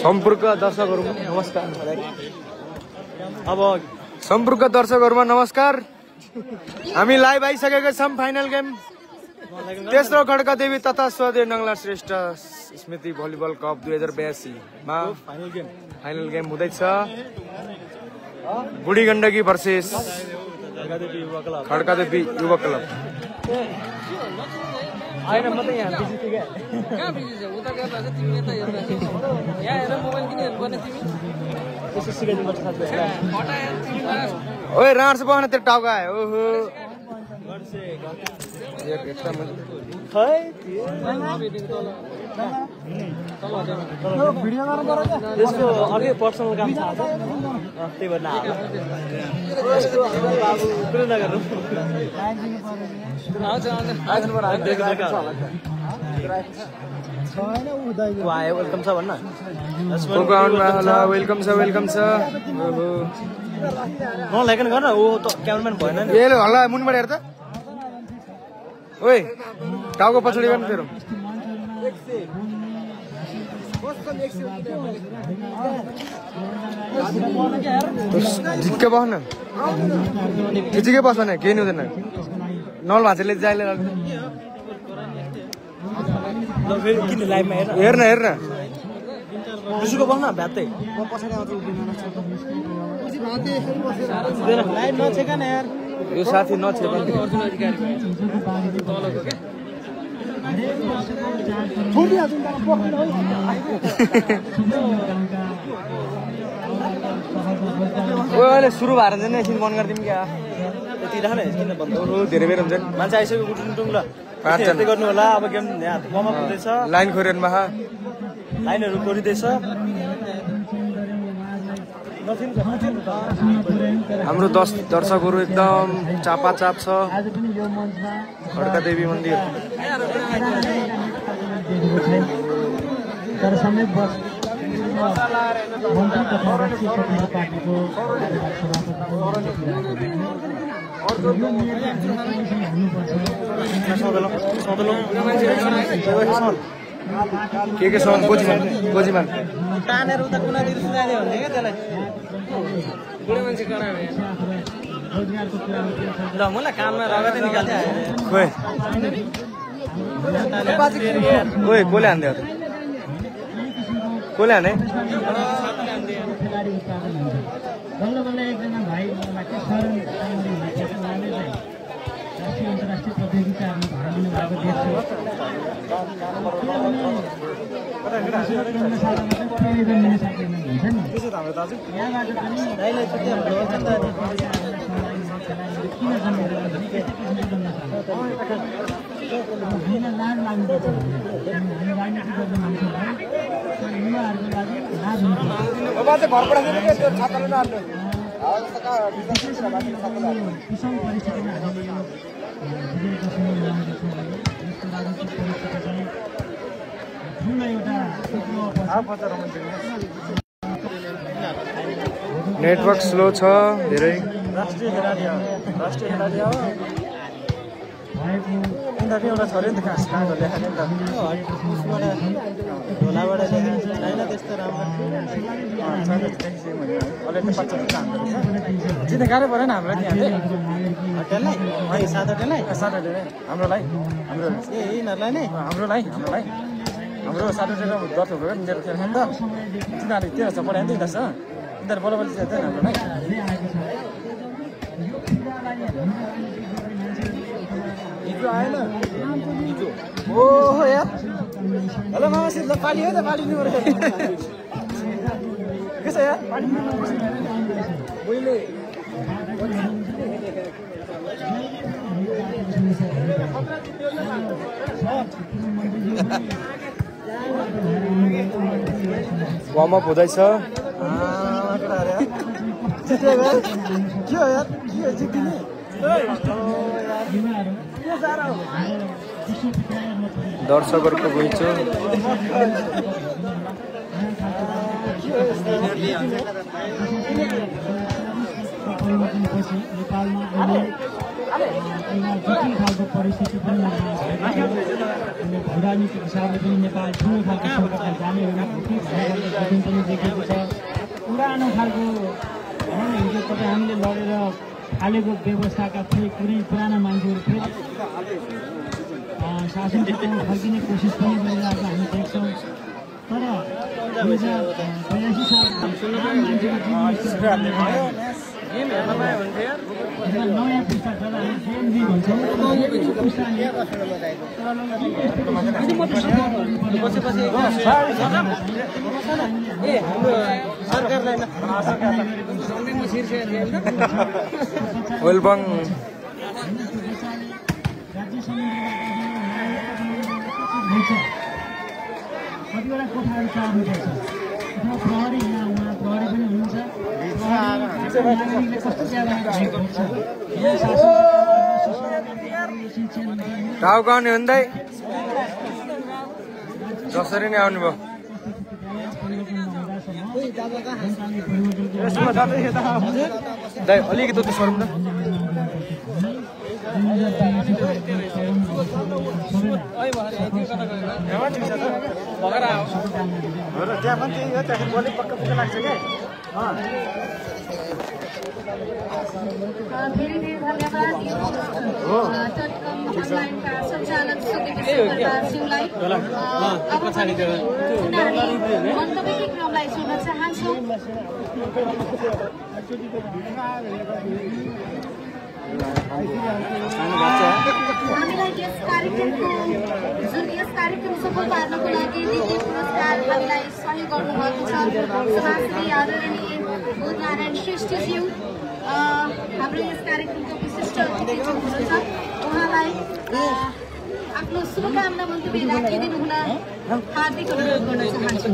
सम्पूर्ण दर्शकहरुमा नमस्कार। अब सम्पूर्ण दर्शकहरुमा नमस्कार। हामी लाइभ आइसकेका छौं। फाइनल गेम तेस्रो खड्का देवी तथा स्वदेव नङला श्रेष्ठ स्मृति भलिबल कप 2082 मा फाइनल गेम हुँदैछ। बुढी गण्डकी भर्सेस खड्का देवी युवा क्लब। आएन म त यहाँ बिजी थिए क्या। कहाँ बिजी छ? उता गर्दा चाहिँ तिमी यता हेर्दा यहाँ हेर मोबाइल किन हेर्नु पर्ने तिमी? त्यसो सिकाइदिनु पर्छ साथी भाइ। ओए राँड से बहन तेरो टाउका आयो। ओहो ये एक्स्ट्रा मन खै भिडियो गर्न पर्छ। त्यसको अर्कै पर्सनल काम छ आज। त्यही भएर नआला। बाबु कुन नगर्नु। आज वेलकम छ भन्न। वेलकम छ वेलकम छ। नलाइकन गर्न ऊ त क्यामेराम्यान भएन नि। ए हल्ला मुनिबाट हेर त। ओए टाउको पछाडि गर्न तेरो। झिक्कै बस्न ठिकै बस्न केही हुँदैन। नल भाँचेले जाइले हेर्न हेर्न उसको बस्न भ्यात्तै। यो साथी नछे अहिले सुरु भएर चाहिँ एकछिन मन गरिदिउँ क्या। यति राख न किन भन्नु धेरै बेर हुन्छ मान्छे आइसक्यो गुटुङ ल पाँचजना गर्नु होला। अब गेम वार्म अप हुँदैछ। लाइन खोरेनमा लाइनहरू कोरिँदैछ। हाम्रो दर्शकहरू एकदम चापाचाप छ। खड्का देवी मन्दिर के छ गोजीमान तानेर उता कुनातिर सुनाइदियो भने के त्यसलाई बुढो मान्छे कहाँ ल मलाई काममा रगतै निकाल्थे। खोइ ओए कोले हान्दै हो त? कोले हाने? बल्ल बल्ल एकजना भाइ के शरण राष्ट्रिय अन्तर्राष्ट्रिय प्रतियोगितामा भाग लिनु भएको देश हो। यहाँबाट पनि दाइलाई छुट्टै लाज लाग्नुपर्छ। हामी राजनीति गर्ने मान्छेलाई युवाहरूको लागि लाज विषम परिस्थितिमा हामीले यो विजय दशमी मनाउँदै छौँ भने यसको राजनीतिक परिस्थिति चाहिँ ठुलो एउटा नेटवर्क स्लो छ धेरै। राष्ट्रिय खेलाडी हो यिनीहरू एउटा छ अरे नि त कागज लेखाले नि त ढोलाबाट लेखेको छैन त्यस्तो राम्रो चिन्ने गाह्रो परेन हामीलाई त्यहाँ होटेललाई सात होटेललाई हाम्रोलाई ए यिनीहरूलाई नै हाम्रोलाई हाम्रो सात होटेल दर्शक भयो नि मेरो खेल्छ नि त। तिनीहरूले त्यो छ पढायो नि त छ यिनीहरू बल्ल बल्ल चाहिँ हाम्रोलाई हिजो आएन हिजो। ओहो यार हेलो मामा सिट ल पाली है त पाली नि के छ यार मैले वार्म अप हुँदैछ। के हो यार के जित्ने दर्शकहरूको घुइँचो। नेपालमा जटिल खालको परिस्थिति पनि राजनीतिक हिसाबले पनि नेपाल ठुलो खालको सङ्कटमा जाने पुरानो खालको हिजो तपाईँ हामीले लडेर हालेको व्यवस्थाका कुनै पुराना मान्छेहरू फेरि शासन क्षेत्रमा फर्किने कोसिस पनि गरिरहेको हामी देख्छौँ। तर 2082 नयाँ पुस्ता कतिवटा कोठाहरू चार्नुपर्छ अथवा प्रहरी यहाँ उहाँ प्रहरी पनि हुनुहुन्छ टाउको आउने हुँदै जसरी नै आउनु भयो दाइ अलिकति त सरौँ न त्यहाँ पनि त्यही हो त्यहाँ भोलि पक्का पुग्न लाग्छ क्या धेरै धेरै धन्यवाद अनलाइनका सञ्चालक शिवलाई अब मन्तव्यकै क्रमलाई सुन्न चाहन्छौँ। हामीलाई यस कार्यक्रम सफल पार्नको लागि द्वितीय पुरस्कार हामीलाई सहयोग गर्नुभएको छ समाजसेवी आदरणीय बुद्धनारायण श्रेष्ठज्यू हाम्रो यस कार्यक्रमको विशिष्ट अतिथि हुनुहुन्छ। उहाँलाई आफ्नो शुभकामना मन्तव्य राखिदिनु हुन हार्दिक अनुरोध गर्न चाहन्छु।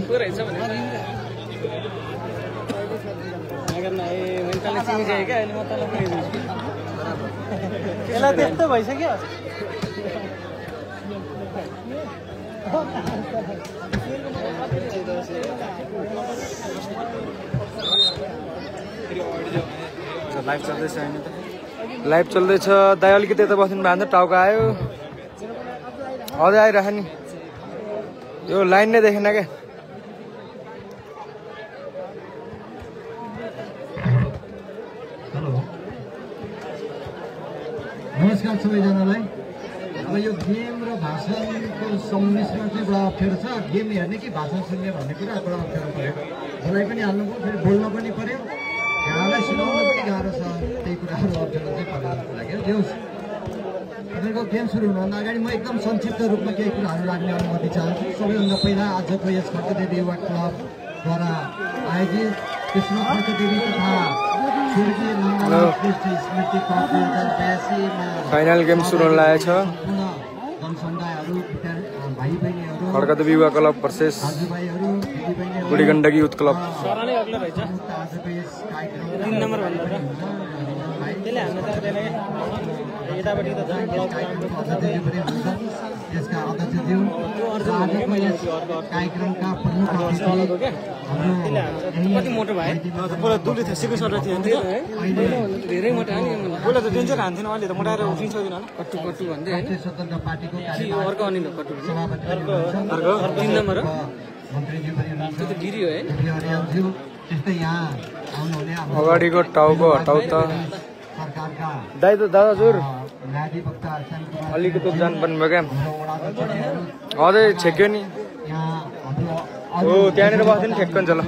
यसलाई त्यस्तो भइसक्यो लाइभ चल्दैछ होइन त लाइभ चल्दैछ दाइ अलिकति यता बस्नु भए टाउको आयो अझै आइरह नि यो लाइन नै देखेन क्या नमस्कार सबैजनालाई। अब यो गेम र भाषणको सम्मिश्रण चाहिँ बडा अप्ठ्यारो छ। गेम हेर्ने कि भाषण सुन्ने भन्ने कुरा बडा अप्ठ्यारो पऱ्यो। बोलाइ पनि हाल्नु पऱ्यो फेरि बोल्न पनि पऱ्यो यहाँलाई सुनाउन पनि गाह्रो छ। त्यही कुराहरू अप्ठ्यारो चाहिँ पर्यो जस्तो लाग्यो। जे होस् तपाईँको गेम सुरु हुनुभन्दा अगाडि म एकदम संक्षिप्त रूपमा केही कुराहरू राख्ने अनुमति चाहन्छु। सबैभन्दा पहिला आजको यस खड्कदेवी युवा क्लबद्वारा आयोजित कृष्ण खड्कदेवी तथा फाइनल गेम सुरु हुन लागेको छ। खड्कदेवी युवा क्लब भर्सेस बुढी गण्डकी युथ क्लब। यसका अध्यक्षज्यू आजको यस कार्यक्रमका प्रमुख अतिथि कति मोटो भयो पुरा दुले थियो सिक्नु सर्दै थियो अहिले धेरै मोटो हो नि बोले त टेन्सन हान्थेन अहिले त मोटाएर उठिन्छ दिन होला कट्टु कट्टु भन्दै हैन स्वतन्त्र पार्टीको अर्को अनिल कट्टु सभापति अर्को 3 नम्बर हो मन्त्रीज्यू पनि हुनुहुन्छ। त्यो त गिरी हो है हरियालज्यू त्यस्तै यहाँ आउनुहुने अगाडिको टाउको हटाउ त सरकारका दाइ त दादाजुर न्यायाधिवक्ता अलिकति जान पर्ने भयो क्या अझै छेक्यो नि हो त्यहाँनिर बस्दैन ठेक्कन्छ ल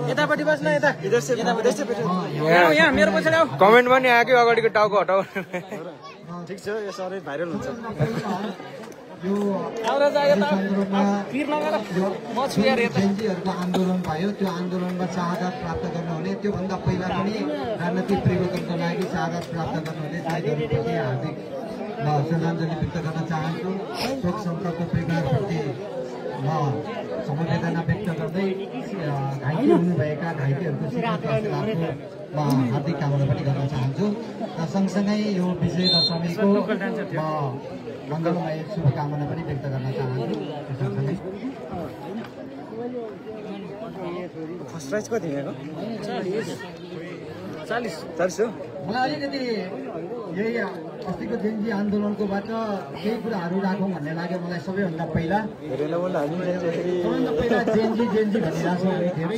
यतापट्टि बस्न यता यहाँ मेरो पछाडि आऊ कमेन्ट पनि आयो कि अगाडिको टाउको हटाउ ठिक छ यो सबै भाइरल हुन्छ जेन्जीहरूको आन्दोलन भयो त्यो आन्दोलनमा शहादत प्राप्त गर्नुहुने त्योभन्दा पहिला पनि राजनैतिक परिवर्तनको लागि शहादत प्राप्त गर्नुहुने दाइजनप्रति हार्दिक श्रद्धाञ्जली व्यक्त गर्न चाहन्छु। शोक सन्तप्त परिवारप्रति म समवेदना व्यक्त गर्दै घाइते हुनुभएका घाइतेहरूको शीघ्र म हार्दिक कामना पनि गर्न चाहन्छु र सँगसँगै यो विजय दशमीको म मङ्गलमय शुभकामना पनि व्यक्त गर्न चाहन्छु। फर्स्ट प्राइज कति दिएको 40 हो मलाई अलिकति यही अस्तिको जेन्जी आन्दोलनकोबाट केही कुराहरू राखौँ भन्ने लाग्यो मलाई सबैभन्दा पहिला। सबैभन्दा पहिला जेन्जी भनिरहेको हामी धेरै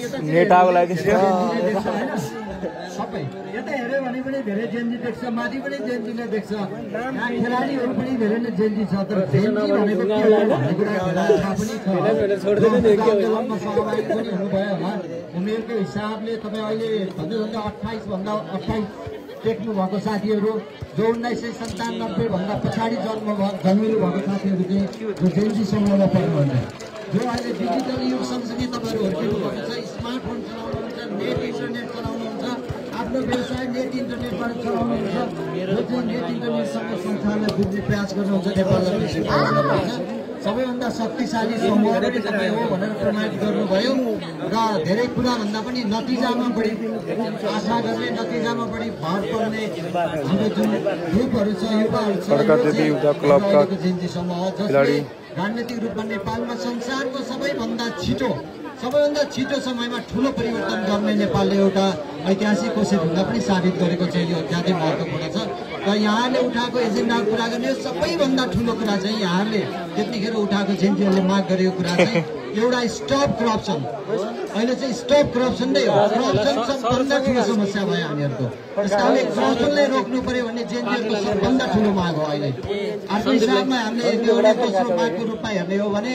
सबै यता हेऱ्यो भने पनि धेरै जेन्जी देख्छ, माथि पनि जेन्जीले देख्छ, यहाँ खेलाडीहरू पनि धेरै नै जेन्जी छ। तर जेन्जी भनेको के हो भन्ने कुरा थाहा पनि छ। आन्दोलनमा सहभागी पनि हुनुभयो होला। उमेरको हिसाबले तपाईँ अहिले झन्डै 28 टेक्नु भएको साथीहरू, जो 1997 भन्दा पछाडि जन्मिनु भएको साथीहरू चाहिँ जो जेन्जी समूहमा पर्नुहुन्छ, जो अहिले डिजिटल युग सँगसँगै तपाईँहरू हुर्किनुभएको छ, स्मार्टफोन चलाउनुहुन्छ, नेट इन्टरनेट चलाउनुहुन्छ, आफ्नो व्यवसाय नेट इन्टरनेटबाट चलाउनुहुन्छ, जो चाहिँ नेट इन्टरनेटसँग संसारलाई बुझ्ने प्रयास गर्नुहुन्छ, नेपाललाई सबैभन्दा शक्तिशाली समूह पनि तपाईँ हो भनेर प्रमाणित गर्नुभयो। र धेरै कुराभन्दा पनि नतिजामा बढी आशा गर्ने, नतिजामा बढी भर पर्ने हाम्रो जुन ग्रुपहरू छ, युवाहरू छ, जेन्जी समूह जसले राजनैतिक रूपमा नेपालमा संसारको सबैभन्दा छिटो समयमा ठुलो परिवर्तन गर्ने नेपालले एउटा ऐतिहासिक कोशिशभन्दा पनि साबित गरेको छ। यो अत्याधिक महत्त्वपूर्ण छ। र यहाँले उठाएको एजेन्डाको कुरा गर्ने सबैभन्दा ठुलो कुरा चाहिँ यहाँले त्यतिखेर उठाएको जेन्जीहरूले माग गरेको कुरा चाहिँ एउटा स्टप करप्सन। अहिले चाहिँ स्टप करप्सन नै हो। करप्सन सबभन्दा ठुलो समस्या भयो हामीहरूको। त्यस कारणले करप्सनलाई रोक्नु पर्यो भन्ने जेन्जीहरूको सबभन्दा ठुलो माग हो। अहिले अर्को हिसाबमा हामीले एउटा दोस्रो मागको रूपमा हेर्ने हो भने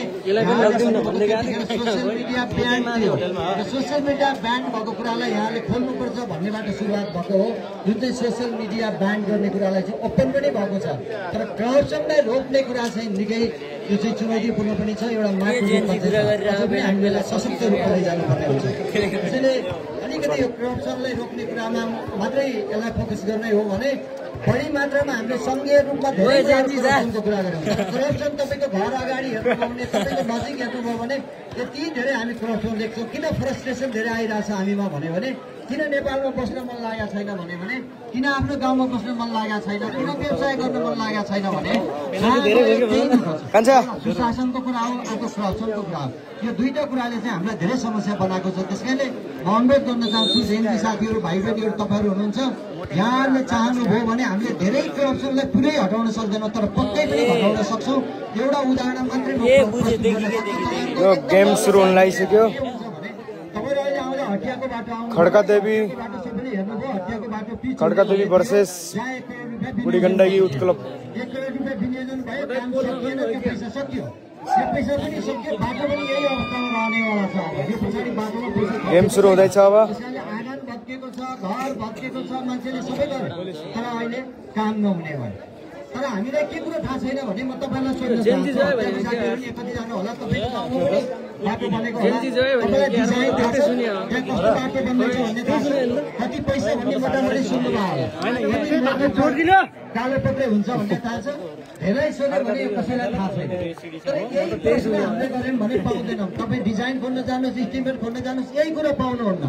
सोसियल मिडिया ब्यान्ड थियो। र सोसियल मिडिया ब्यान्ड भएको कुरालाई यहाँले खोल्नुपर्छ भन्नेबाट सुरुवात भएको हो। जुन चाहिँ सोसियल मिडिया ब्यान्ड गर्ने कुरालाई चाहिँ ओपन पनि भएको छ। तर करप्सनलाई रोक्ने कुरा चाहिँ निकै यो चाहिँ चुनौतीपूर्ण पनि छ। एउटा मागको रूपमा चाहिँ हामीले सशक्त रूपमा लैजानुपर्ने हुन्छ। त्यसैले अलिकति यो करप्सनलाई रोक्ने कुरामा मात्रै यसलाई फोकस गर्ने हो भने बढी मात्रामा हामीले सङ्घीय रूपमा धेरै करप्सनको कुरा गऱ्यौँ। करप्सन तपाईँको घर अगाडि हेर्नुभयो भने, तपाईँको नजिक हेर्नुभयो भने यति धेरै हामी करप्सन देख्छौँ। किन फ्रस्ट्रेसन धेरै आइरहेछ हामीमा भन्यो भने, किन नेपालमा बस्न मन लागेको छैन भने, किन आफ्नो गाउँमा बस्न मन लागेको छैन, किन व्यवसाय गर्न मन लागेको छैन भने सुशासनको कुरा हो, अर्को करप्सनको कुरा हो। यो दुईटा कुराले चाहिँ हामीलाई धेरै समस्या बनाएको छ। त्यस कारणले म अनुरोध गर्न चाहन्छु जेन्जी साथीहरू, भाइ बहिनीहरू, तपाईँहरू हुनुहुन्छ, यहाँले चाहनुभयो भने हामीले धेरै करप्सनलाई पुरै हटाउन सक्दैनौँ, तर पक्कै पनि घटाउन सक्छौँ। एउटा उदाहरण मात्रै गेम सुरु हुन लागिसक्यो। खड्का देवी वर्सेस बुढी गण्डकी युथ क्लब। 1 करोड रुपियाँ विनियोजन भयो, काम सकिएन, त्यो पैसा सक्यो। त्यो पैसा पनि सक्यो, बाटो पनि यही अवस्थामा रहनेवाला छ। यो पछाडि बाटोमा पैसा गेम सुरु हुँदैछ अब। त्यसैले आँगन भत्केको छ, घर भत्केको छ, मान्छेले सबै गरे, तर अहिले काम नहुने भयो। तर हामीलाई के कुरो थाहा छैन भने म तपाईँलाई सोध्न चाहन्छु, कतिजना होला तपाईँको गाउँमा पनि बाटो बनेको होला, तपाईँलाई डिजाइन थाहा छ, त्यहाँ कस्तो बाटो बन्दैछ भन्ने थाहा छ, कति पैसा भन्ने मोटामोटी सुन्नुभयो होला, कालो पत्रै हुन्छ भन्ने थाहा छ, धेरै सोध्यो भने कसैलाई थाहा छैन। तर यही पैसा हामीले गऱ्यौँ भने पाउँदैनौँ। तपाईँ डिजाइन खोल्न जानुहोस्, इस्टिमेट खोल्न जानुहोस्, यही कुरो पाउनुहुन्न।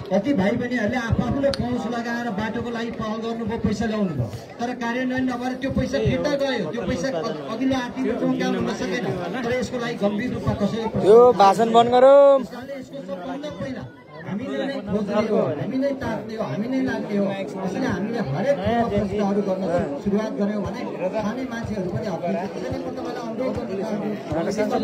कति भाइ बहिनीहरूले आफ्नो पहुँच लगाएर बाटोको लागि पहल गर्नुभयो, पैसा ल्याउनु भयो, तर कार्यान्वयन नभएर त्यो पैसा फिर्ता गयो। त्यो पैसा अघिल्लो आर्थिक वर्षमा काम हुन सकेन। तर यसको लागि गम्भीर रूपमा कसैले यो भाषण बन्द गरौँ। यसको सबभन्दा पहिला हामीले नै खोज्ने हो, हामी नै ताक्ने हो, हामी नै लाग्ने हो। त्यसैले हामीले हरेक प्रश्नहरू गर्न सुरुवात गऱ्यौँ भने खाने मान्छेहरू पनि हप्पिन्छ। त्यसैले म तपाईँलाई अनुरोध गर्न चाहन्छु,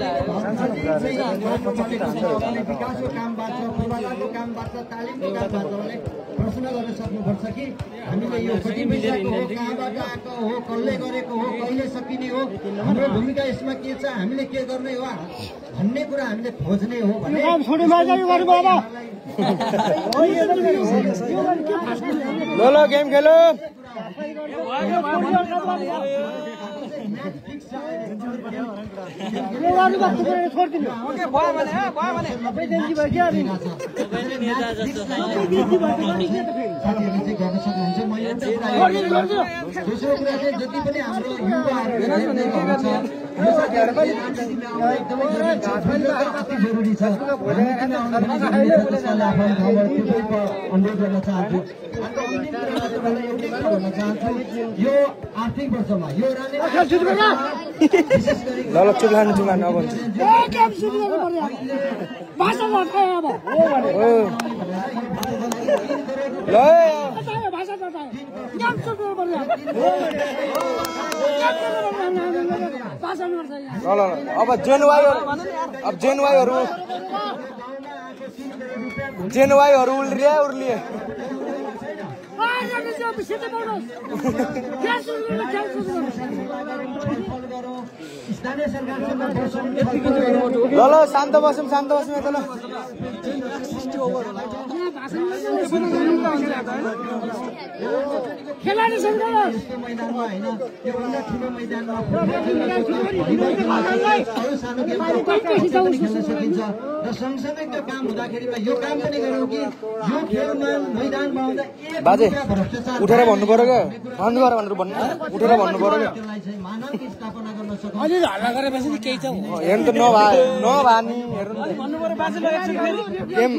विकासको काम बाँच्छ, पूर्वाधारको काम बाँच्छ, तालिमको काम बाँच्छ भने प्रश्न गर्न सक्नुपर्छ कि हामीले यो कति पैसाको हो, कहाँबाट आएको हो, कसले गरेको हो, कहिले सकिने हो, हाम्रो भूमिका यसमा के छ, हामीले के गर्ने हो भन्ने कुरा हामीले खोज्ने हो भने ल गेम खेलो। दोस्रो कुरा चाहिँ जति पनि हाम्रो युवाहरू जरुरी छ, अनुरोध गर्न चाहन्छु। भन्न चाहन्छु यो आर्थिक वर्षमा यो ल अब जेनवाईहरू उर्लिए ल शान्त बसौँ यता ल खेलाडी मैदानमा होइन योभन्दा ठुलो मैदानमा खेल्न सकिन्छ र सँगसँगै त्यो काम हुँदाखेरिमा यो काम पनि गरौँ कि यो खेलमा मैदानमा आउँदा बाजे उठेर भन्नु पर्यो क्या उठेर भन्नु पर्यो क्या त्यसलाई चाहिँ मानव स्थापना गर्न सक्छ अलि हल्ला गरेपछि केही छ हेर्नु त नभानी हेर्नु भन्नु पर्यो बाजेले गेम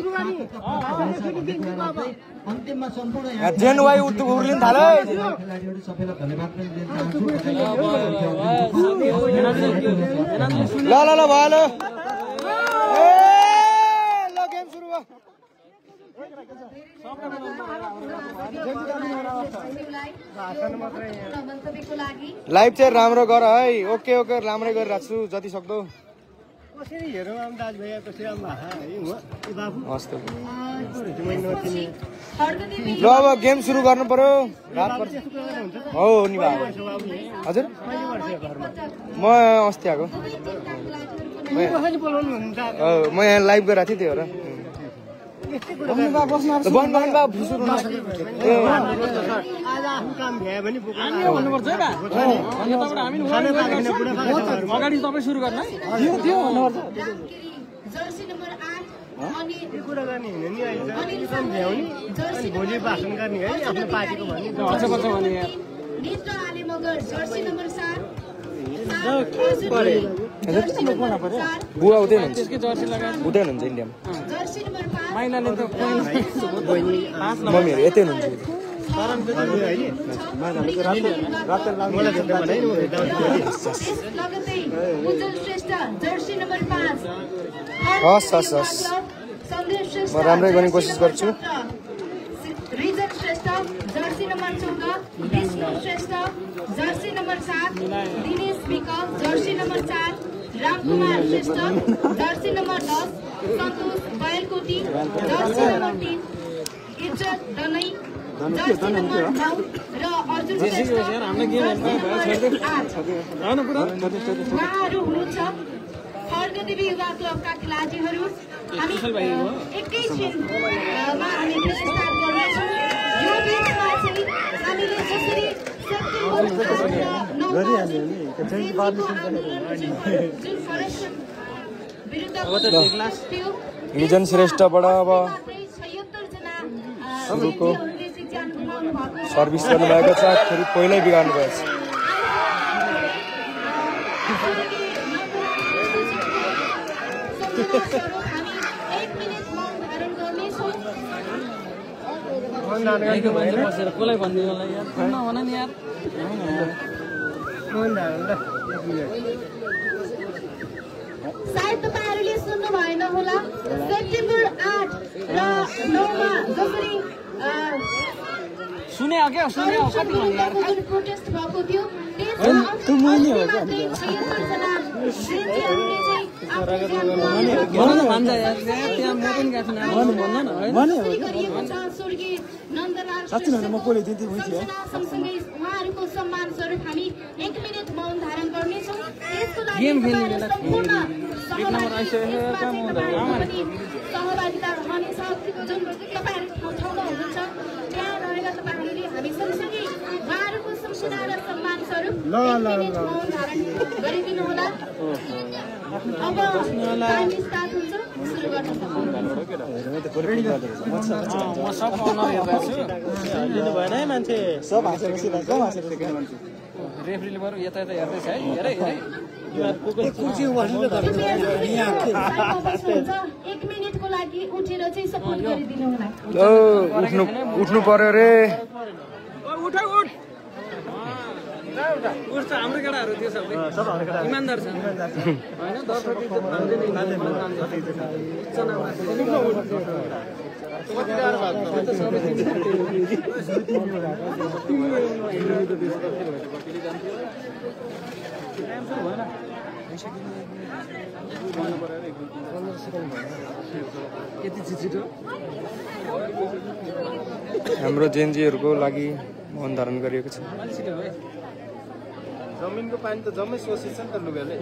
अन्तिममा सम्पूर्ण जेनवाई उर्लिन थाल्यो खेलाडीहरू सबैलाई धन्यवाद पनि दिन चाहन्छु ल भयो ल ल गेम सुरु भयो लाइभ चाहिँ राम्रो गर है ओके राम्रै गरिरहेको छु जति सक्दो कसरी हेरौँ आम दाजुभाइ कसरी आम हस् त ल अब गेम सुरु गर्नु पर्यो रात पर्छ हो नि भाइ हजुर म अस्ति आएको म यहाँ लाइभ गरिरहेको थिएँ त्यही भएर अगाडि तपाईँ सुरु गर्नु कुरा गर्ने हुने नि अहिले भ्याउने अनि भोलि भाषण गर्ने है आफ्नो पार्टीको भन्ने बुवा हुँदैन हुँदैन इन्डियामा मम्मीहरू यतै हुनुहुन्छ हस् म राम्रै गर्ने कोसिस गर्छु Rijan Shrestha jersey number 14 Bishnu Shrestha jersey number 7 Dinesh Bik jersey number 4 Ramkumar Shrestha jersey number 10 Santosh Bailkoti jersey number 3 इज्जत दनै जर्सी नम्बर 9 र अर्जुन श्रेष्ठ उहाँहरू हुनुहुन्छ खड्गदेवी युवा क्लबका खेलाडीहरू हामी एकैछिनमा हामी स्टार्ट गर्नेछौँ यो बिचमा चाहिँ हामीले जसरी रिजन श्रेष्ठबाट अब सुरुको सर्भिस गर्नुभएको छ फेरि पहिल्यै बिगार्नु भएछ कसलाई भनिदिनु होला यार नभन नि यार सायद तपाईँहरूले सुन्नु भएन होला सेप्टेम्बर 8 र 9 मा जसरी सुने हो क्या सुने हो कति भन्ने यार प्रोटेस्ट भएको थियो त्यसमा 76 जना भन्छ यार त्यहाँ म पनि गएको छु भन्न न सँगसँगै उहाँहरूको सम्मान स्वरूप हामी 1 मिनट मौन धारण गर्नेछौँ त्यसको लागि सहभागिता रहनेछ जुन तपाईँहरू ठाउँमा हुनुहुन्छ त्यहाँ रहेर तपाईँहरूले हामी सँगसँगै उहाँहरूको सम्झना र सम्मान स्वरूप 1 मिनट मौन धारण गरिदिनु होला अब टाइम स्टार्ट हुन्छ सुरु गर्न म सब अनर हेर्दा छु लिनु भएन है मान्छे सब हाँसेर बसिरहेको रेफ्रीले बरु यता हेर्दैछ है हेरै 1 मिनेटको लागि उठेर चाहिँ सपोर्ट गरिदिनु होला उठ्नु पर्यो रे उठ हाम्रो केटाहरू त्यो सबै इमानदार छ हैन दर्शक इज्जत हाम्रो जेएनजीहरूको लागि मौन धारण गरिएको छ। जमिनको पानी त जम्मै सोसिन्छ नि त लुगाले।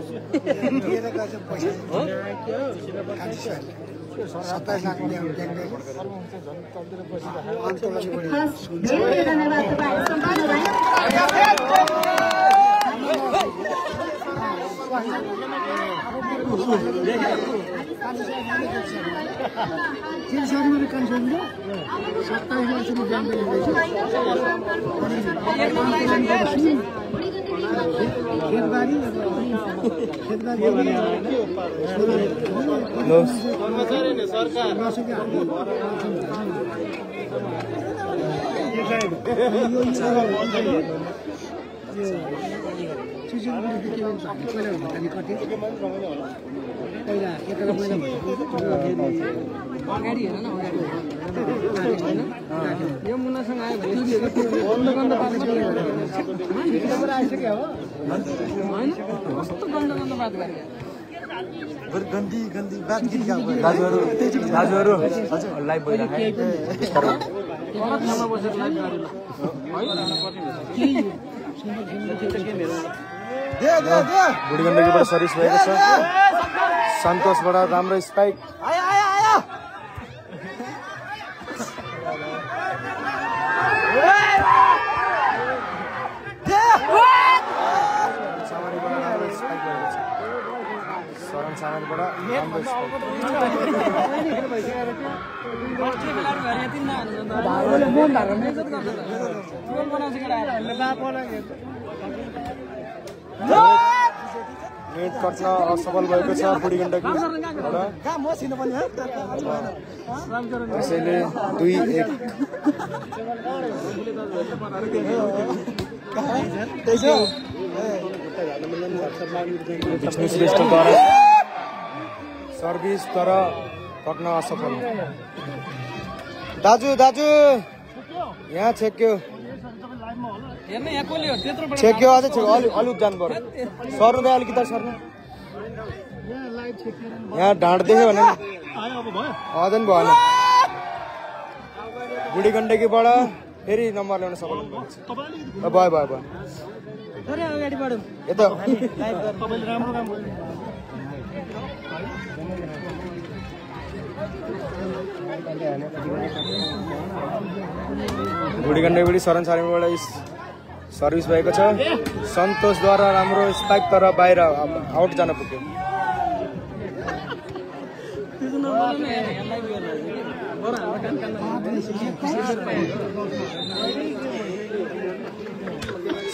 यो मुनासँग आयो भने कस्तो गन्दा बात गरे गन्दी बात गीत गाएको दाजुहरू हजुर लाइभ भइरहेको ठाउँमा बसेर लाइभ बुढी गण्डकीबाट सर्भिस भएको छ। सन्तोषबाट राम्रो स्पाइक शरण सामानीबाट राम्रो नेट कट्न असफल भएको छ बुढी गण्डकीबाट। त्यसैले 2-1 विष्णु श्रेष्ठद्वारा सर्भिस तर कट्न असफल। दाजु यहाँ छेक्यो छेक्यो अझै छेक्यो अलिक जानु पर्यो। सर्नु त अलिकति सर्नु यहाँ ढाँड देख्यो भने अझै पनि भएन। बुढी गण्डकीबाट फेरि नम्बर ल्याउन सफल भयो यता बुढी गण्डकीबाट शरण सामानीबाट सर्भिस भएको छ। सन्तोषद्वारा राम्रो स्पाइक तर बाहिर आउट जान पुग्यो।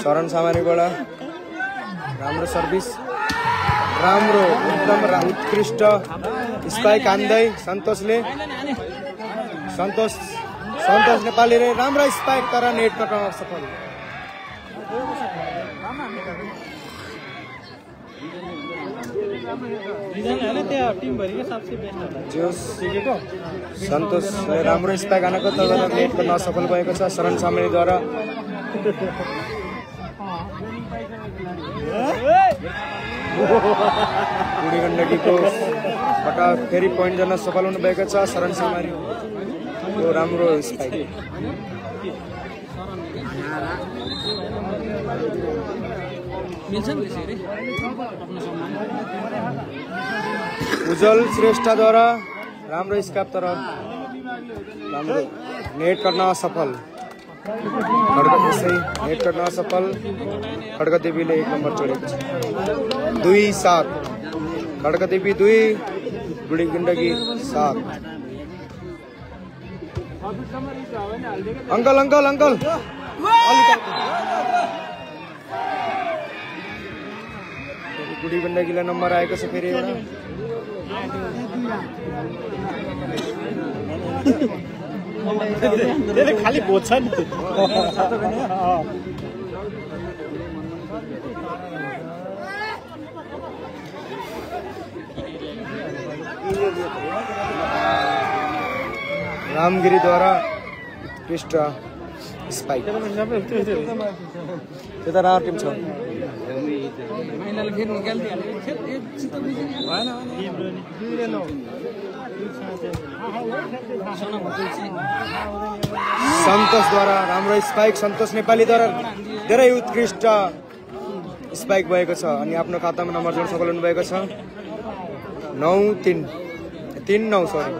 शरण सामानीबाट राम्रो सर्भिस राम्रो एकदम उत्कृष्ट स्पाइक हान्दै सन्तोष नेपालीले राम्रो स्पाइक तर नेट कट्न सफल। सन्तोषले राम्रो स्पाइक हानेको तर नेट कट्न असफल भएको छ शरण सामानीद्वारा। बुढी गण्डकीको बाट फेरि पोइन्ट जान सफल हुनु भएको छ शरण सामानी। यो राम्रो स्पाइक उज्जवल श्रेष्ठद्वारा राम्रो स्काप तर राम्रो नेट गर्न असफल। नेट गर्न असफल। खड्गदेवीले 1 नम्बर जोडेको छ। 2-7 खड्गदेवी 2 बुढी गण्डकी 7। अंकल बुढी गण्डकीलाई नम्बर आएको छ फेरि एउटा। खाली बोल्छ नि रामगिरीद्वारा उत्कृष्ट स्पाइक त्यता राम्रो टिम छ सन्तोषद्वारा राम्रो स्पाइक सन्तोष नेपालीद्वारा धेरै उत्कृष्ट स्पाइक भएको छ अनि आफ्नो खातामा नम्बर जोड्न सफल हुनुभएको छ 9-3 सरी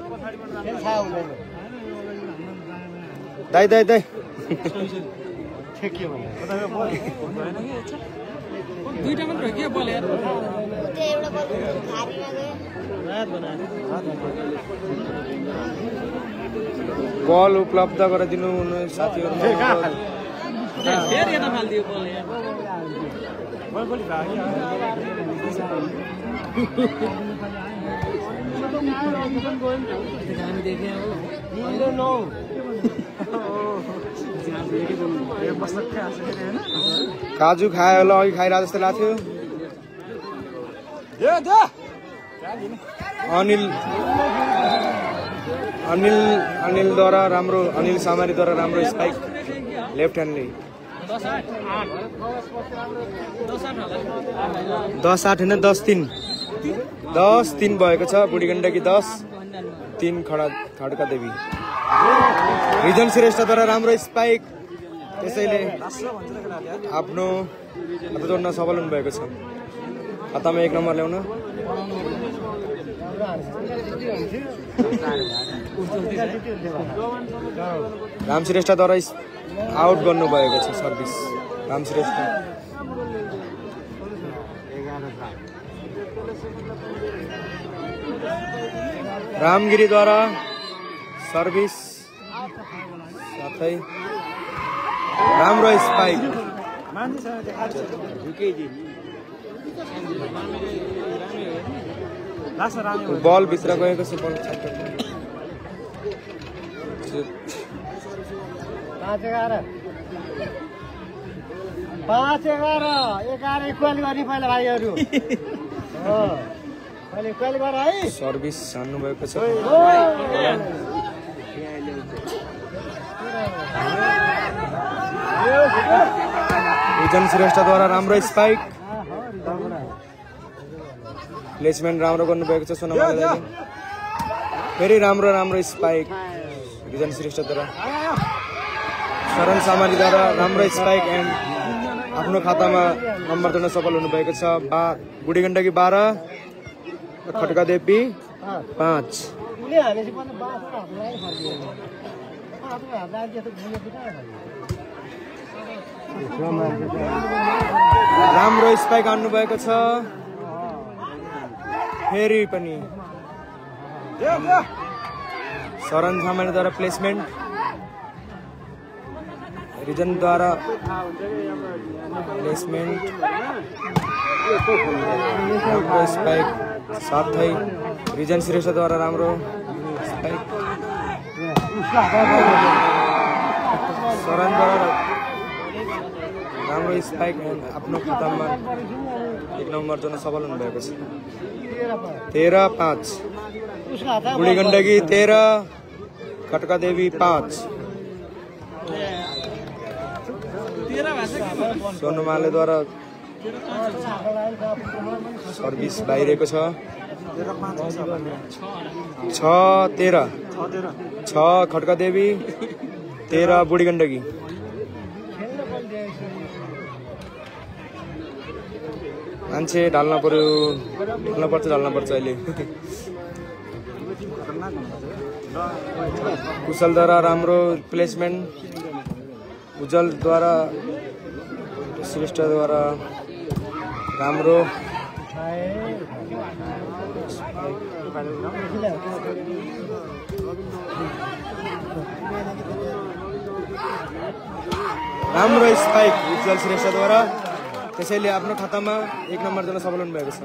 दाइ दुईटा मात्र हो के बल यार बल उपलब्ध गराइदिनु साथीहरु फेरि यता फाल्दियो बल यार हामी देखे हो काजु खायो होला अघि खाइरहेको जस्तो लाग्थ्यो अनिलद्वारा राम्रो अनिल सामारीद्वारा राम्रो स्पाइक लेफ्ट ह्यान्डले 10-8 होइन 10-3 भएको छ बुढी गण्डकी 10-3 खड्का देवी रिजन श्रेष्ठद्वारा राम्रो स्पाइक त्यसैले आफ्नो खाता जोड्न सफल हुनुभएको छ खातामा 1 नम्बर ल्याउन राम श्रेष्ठद्वारा आउट गर्नुभएको छ सर्भिस राम श्रेष्ठ रामगिरीद्वारा सर्भिस साथै राम्रो स्पाइक बल भित्र गएको छ बल 5-11 इक्वल गर्ने पहिला भाइहरू सर्भिस हान्नु भएको छ रिजन श्रेष्ठद्वारा राम्रो स्पाइक प्लेसमेन्ट राम्रो गर्नुभएको छ सोनामाले फेरि राम्रो स्पाइक रिजन श्रेष्ठद्वारा शरण सामालीद्वारा राम्रो स्पाइक एन्ड आफ्नो खातामा नम्बर जोड्न सफल हुनुभएको छ बुढी गण्डकी 12 खड्का देवी 5 राम्रो स्पाइक हान्नु भएको छ फेरि पनि शरण सामानीद्वारा प्लेसमेन्ट रिजनद्वारा प्लेसमेन्ट राम्रो स्पाइक साथै रिजन श्रेष्ठद्वारा राम्रो स्पाइक शरणद्वारा राम्रो स्पाइक आफ्नो खातामा 1 नम्बर जोड्न सफल हुनुभएको छ 13-5 बुढी गण्डकी 13 खड्का देवी 5 सोनुमालेद्वारा सर्भिस बाहिरको छ 6-13 6 खड्का देवी 13 बुढी गण्डकी मान्छे ढाल्न पर्छ अहिले कुशलद्वारा राम्रो प्लेसमेन्ट उज्जवलद्वारा श्रेष्ठद्वारा राम्रो स्पाइक उज्जवल श्रेष्ठद्वारा त्यसैले आफ्नो खातामा 1 नम्बर जोड्न सफल हुनुभएको छ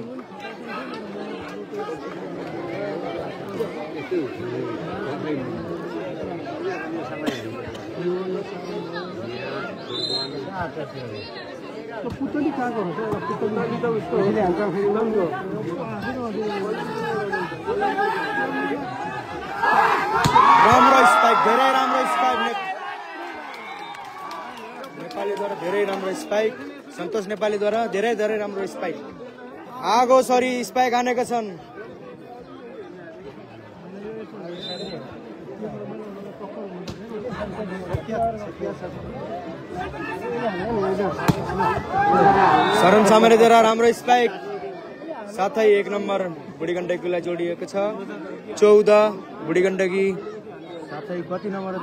राम्रो स्पाइक राम्रो स्पाइक सन्तोष नेपालीद्वारा धेरै राम्रो स्पाइक आगो सरी स्पाइक हानेका छन्। शरण सामरेद्वारा राम्रो स्पाइक साथै 1 नम्बर बुढी गण्डकीलाई जोडिएको छ 14 बुढी गण्डकी साथै कति नम्बर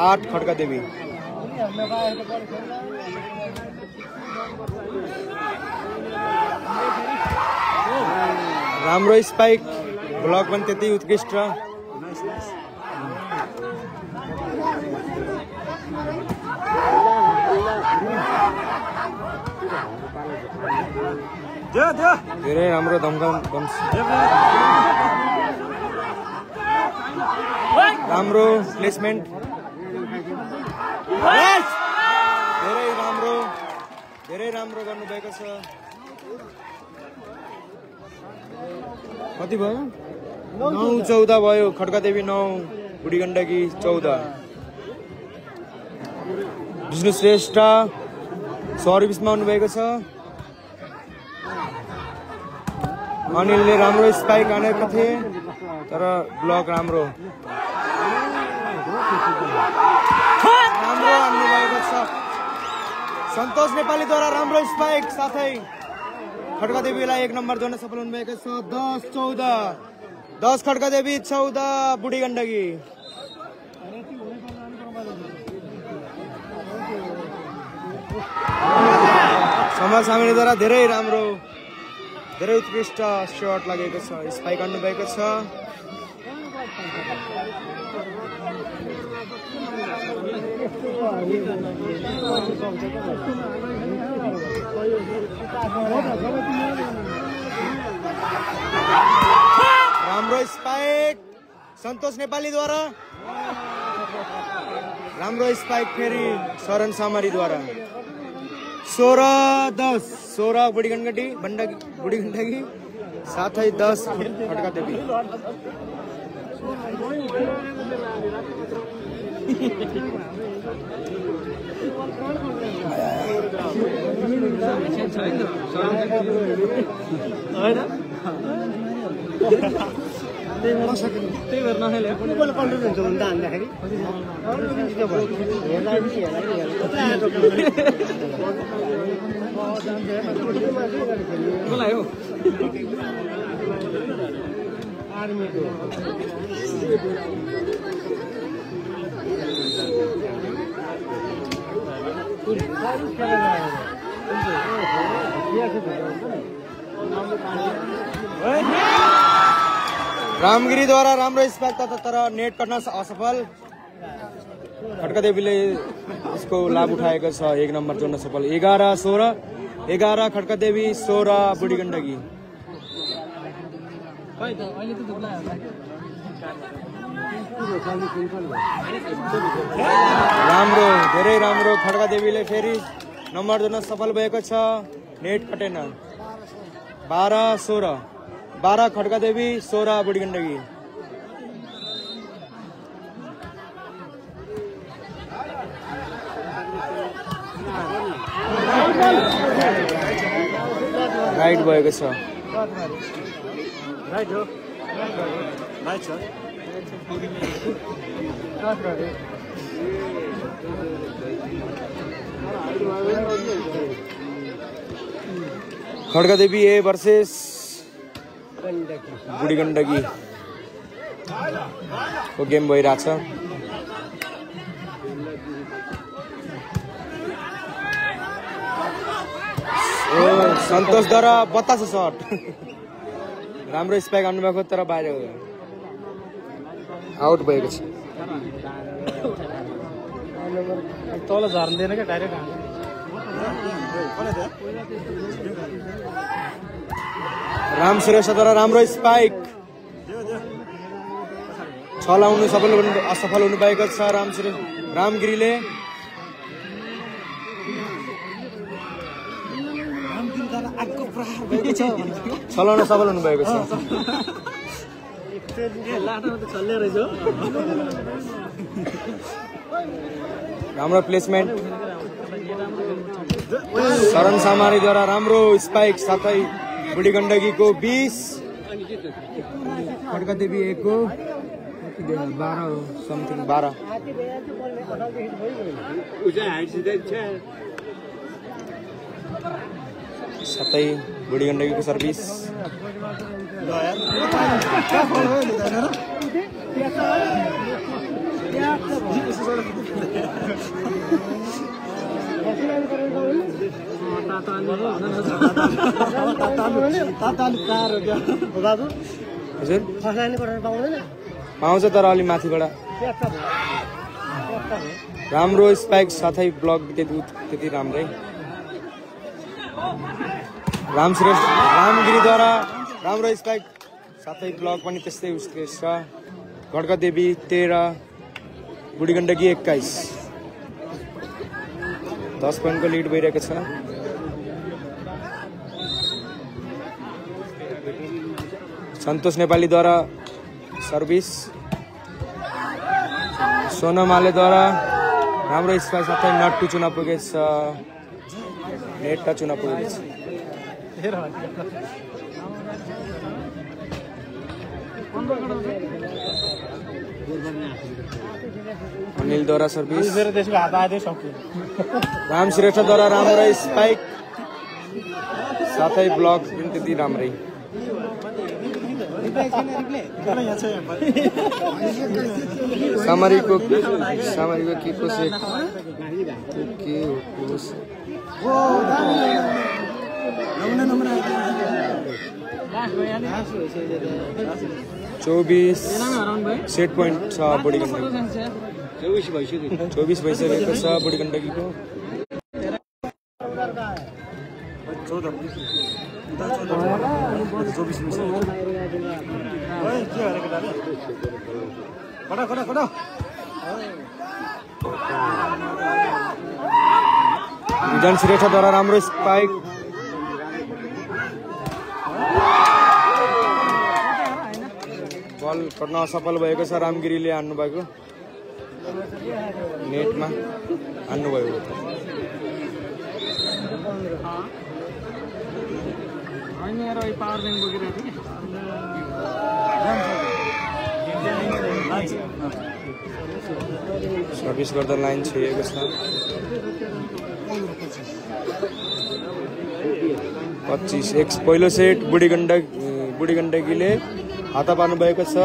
8 खड्का देवी। राम्रो स्पाइक ब्लक पनि त्यति उत्कृष्ट। धेरै राम्रो राम्रो प्लेसमेन्ट धेरै राम्रो गर्नुभएको छ। कति भयो 9-14 भयो खड्का देवी 9 बुढी गण्डकी 14। विष्णु श्रेष्ठ सर्भिसमा आउनुभएको छ। अनिलले राम्रो स्पाइक हानेको थिए तर ब्लक राम्रो हान्नुभएको छ। सन्तोष नेपालीद्वारा राम्रो स्पाइक साथै खड्का देवीलाई 1 नम्बर जोड्न सफल हुनुभएको छ 10 खड्का देवी 14 बुढी गण्डकी। समाज सामनेद्वारा धेरै उत्कृष्ट शट लागेको छ स्पाइक हान्नुभएको छ। राम्रो स्पाइक सन्तोष नेपालीद्वारा राम्रो स्पाइक फेरि शरण सामरीद्वारा 16 बुढी गण्डकी साथै 10 खड्का देवी। रामगिरीद्वारा राम्रो स्पाइक तर नेट कट्न असफल। खड्का देवीले यसको लाभ उठाएको छ 1 नम्बर जोड्न सफल 11 खड्का देवी 16 बुढी गण्डकी। धेरै राम्रो खड्का देवीले फेरि नम्बर जोड्न सफल भएको छ नेट कटेन 12 खड्का देवी 16 बुढी गण्डकी। राइट भएको छ खड्का देवी ए वर्सेस बुढी गण्डकी को गेम भइरहेछ। सन्तोषद्वारा 82 शट राम्रो स्पाइक हान्नुभएको तर बाहिर आउट भएको छ। तल झर्दैन क्या डाइरेक्ट राम श्रेष्ठद्वारा राम्रो स्पाइक छलाउनु असफल हुनुभएको छ रामगिरीले। छलाउन सफल हुनुभएको छ। राम्रो प्लेसमेन्ट शरण सामारीद्वारा राम्रो स्पाइक साथै बुढी गण्डकीको 20 खड्कादेवी 1 को 12 हो समथिङ 12 साथै बुढी गण्डकीको सर्भिस पाउँछ तर अलि माथिबाट राम्रो स्पाइक साथै ब्लक त्यति राम्रै रामगिरीद्वारा राम्रो स्पाइक साथै ब्लक पनि त्यस्तै उसले छ खड्कादेवी 13 बुढी गण्डकी 21 10 पोइन्टको लिड भइरहेको छ सन्तोष नेपालीद्वारा सर्भिस सोनमालेद्वारा राम्रो स्पाइक साथै नट्टु चुना पुगेछ नेटका चुना पुगेछ अनिलद्वारा सर्भिस राम श्रेष्ठद्वारा राम्रो स्पाइक साथै ब्लक पनि त्यति राम्रै सामरीको के कसो के हो 24 सेट पोइन्ट छ बुढी गण्डकी 24 भइसकेको छ बुढी गण्डकीको 14 विजन श्रेष्ठद्वारा राम्रो स्पाइक बल गर्न असफल भएको छ रामगिरीले हान्नु भएको नेटमा हान्नु भयो सर्भिस गर्दा लाइन छोएको छ 25 पहिलो सेट बुढी गण्डकीले हात पार्नु भएको छ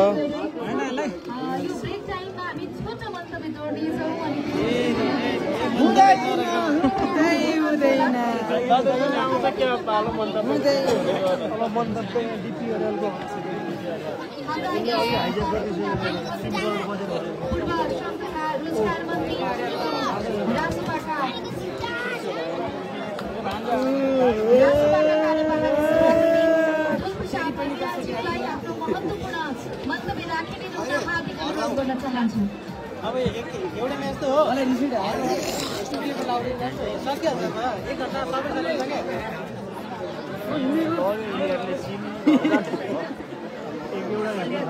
अब एउटा म्याच त हो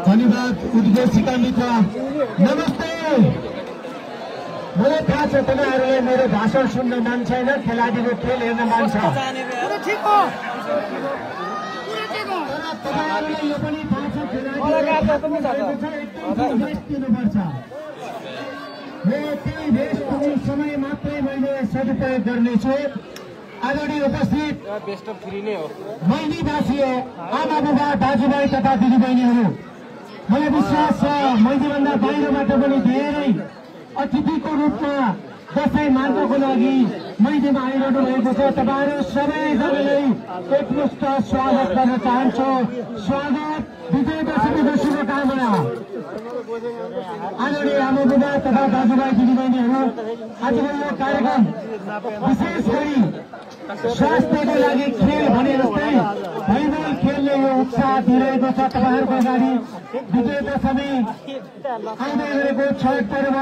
धन्यवाद उद्घोषिका मित्र नमस्ते मलाई थाहा छ तपाईँहरूले मेरो भाषण सुन्न मन छैन खेलाडीको खेल हेर्न मन छ तपाईँहरूले यो पनि थाहा छ दिनुपर्छ म केही भेषपूर्ण समय मात्रै मैले सदुपयोग गर्नेछु आदरणीय उपस्थित मैनीवासीय आमा बुबा दाजुभाइ तथा दिदीबहिनीहरू मलाई विश्वास छ मैनीभन्दा बाहिरबाट पनि धेरै अतिथिको रूपमा दसैँ मान्नको लागि मैनीमा आइरहनु भएको छ तपाईँहरू सबैजनालाई एकमुष्ट स्वागत गर्न चाहन्छु स्वागत विजयदशमीको शुभकामना आदरणीय आमा बुबा तथा दाजुभाइ दिदीबहिनीहरू आजको यो कार्यक्रम विशेष गरी स्वास्थ्यको लागि खेल भने जस्तै भलिबल खेलले यो उत्साह दिइरहेको छ तपाईँहरूको अगाडि विजयदशमी आउँदै गरेको छठ पर्व